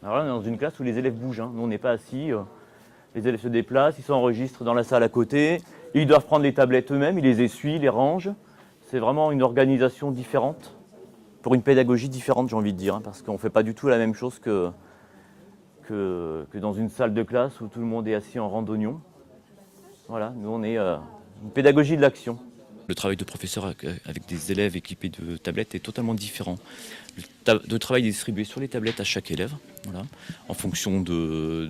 Alors là, on est dans une classe où les élèves bougent. Nous, on n'est pas assis. Les élèves se déplacent, ils s'enregistrent dans la salle à côté. Ils doivent prendre les tablettes eux-mêmes, ils les essuient, les rangent. C'est vraiment une organisation différente, pour une pédagogie différente, j'ai envie de dire, parce qu'on ne fait pas du tout la même chose que dans une salle de classe où tout le monde est assis en randonnion. Voilà, nous, on est une pédagogie de l'action. Le travail de professeur avec des élèves équipés de tablettes est totalement différent. Le travail est distribué sur les tablettes à chaque élève, voilà, en fonction de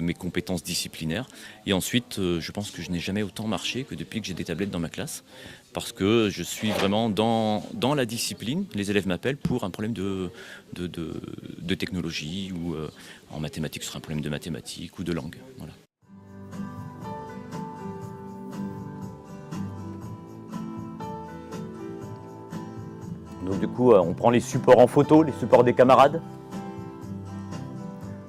mes compétences disciplinaires. Et ensuite, je pense que je n'ai jamais autant marché que depuis que j'ai des tablettes dans ma classe, parce que je suis vraiment dans la discipline. Les élèves m'appellent pour un problème de technologie, ou en mathématiques, ce sera un problème de mathématiques ou de langue. Voilà. Donc du coup, on prend les supports en photo, les supports des camarades.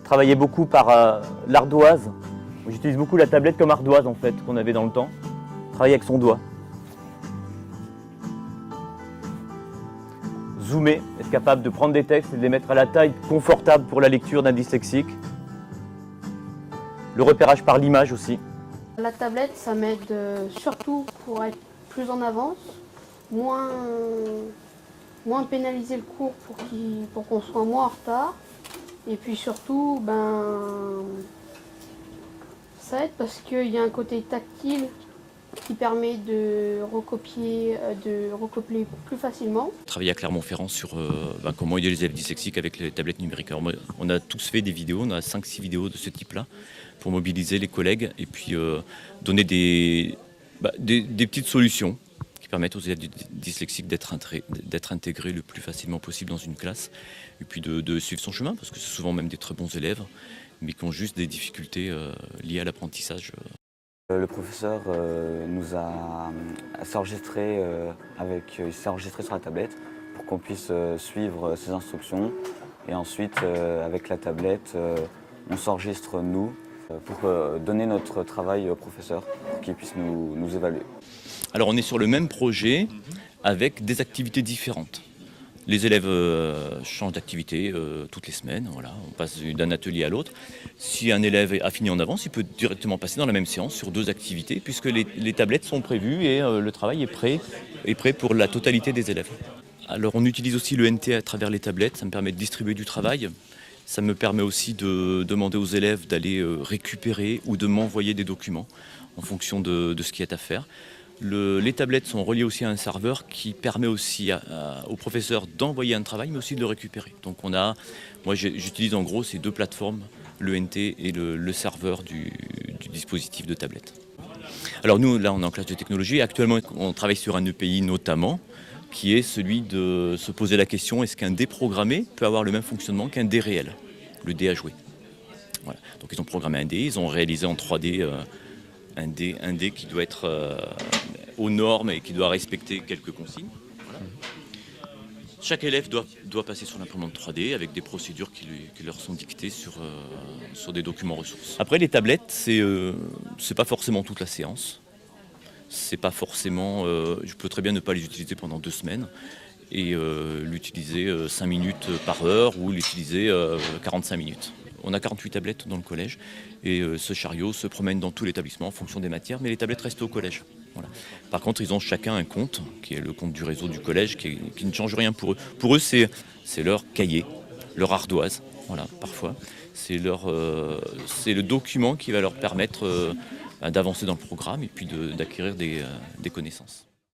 Travailler beaucoup par l'ardoise. J'utilise beaucoup la tablette comme ardoise en fait, qu'on avait dans le temps. Travailler avec son doigt. Zoomer, être capable de prendre des textes et de les mettre à la taille confortable pour la lecture d'un dyslexique. Le repérage par l'image aussi. La tablette, ça m'aide surtout pour être plus en avance, moins pénaliser le cours pour qu'on soit moins en retard. Et puis surtout, ça aide parce qu'il y a un côté tactile qui permet de recopier plus facilement. Travailler à Clermont-Ferrand sur comment aider les élèves dyslexiques avec les tablettes numériques. Alors, on a tous fait des vidéos, on a 5-6 vidéos de ce type-là pour mobiliser les collègues et puis donner des petites solutions qui permettent aux élèves dyslexiques d'être intégrés le plus facilement possible dans une classe et puis de suivre son chemin, parce que c'est souvent même des très bons élèves, mais qui ont juste des difficultés liées à l'apprentissage. Le professeur s'est enregistré sur la tablette pour qu'on puisse suivre ses instructions. Et ensuite, avec la tablette, on s'enregistre nous pour donner notre travail au professeur, pour qu'il puisse nous évaluer. Alors on est sur le même projet avec des activités différentes. Les élèves changent d'activité toutes les semaines, voilà. On passe d'un atelier à l'autre. Si un élève a fini en avance, il peut directement passer dans la même séance sur 2 activités, puisque les tablettes sont prévues et le travail est prêt pour la totalité des élèves. Alors on utilise aussi le NT à travers les tablettes, ça me permet de distribuer du travail. Ça me permet aussi de demander aux élèves d'aller récupérer ou de m'envoyer des documents en fonction de ce qu'il y a à faire. Les tablettes sont reliées aussi à un serveur qui permet aussi au professeur d'envoyer un travail, mais aussi de le récupérer. Donc moi j'utilise en gros ces 2 plateformes, le NT et le serveur du dispositif de tablette. Alors nous, là, on est en classe de technologie. Actuellement, on travaille sur un EPI notamment, qui est celui de se poser la question, est-ce qu'un dé programmé peut avoir le même fonctionnement qu'un dé réel, le dé à jouer. Voilà. Donc ils ont programmé un dé, ils ont réalisé en 3D un dé qui doit être aux normes et qui doit respecter quelques consignes. Voilà. Chaque élève doit passer sur l'imprimante 3D avec des procédures qui leur sont dictées sur des documents ressources. Après, les tablettes, c'est pas forcément toute la séance. C'est pas forcément. Je peux très bien ne pas les utiliser pendant 2 semaines et l'utiliser 5 minutes par heure ou l'utiliser 45 minutes. On a 48 tablettes dans le collège et ce chariot se promène dans tout l'établissement en fonction des matières, mais les tablettes restent au collège. Voilà. Par contre, ils ont chacun un compte, qui est le compte du réseau du collège, qui ne change rien pour eux. Pour eux, c'est leur cahier, leur ardoise, voilà, parfois. C'est le document qui va leur permettre d'avancer dans le programme et puis d'acquérir des connaissances.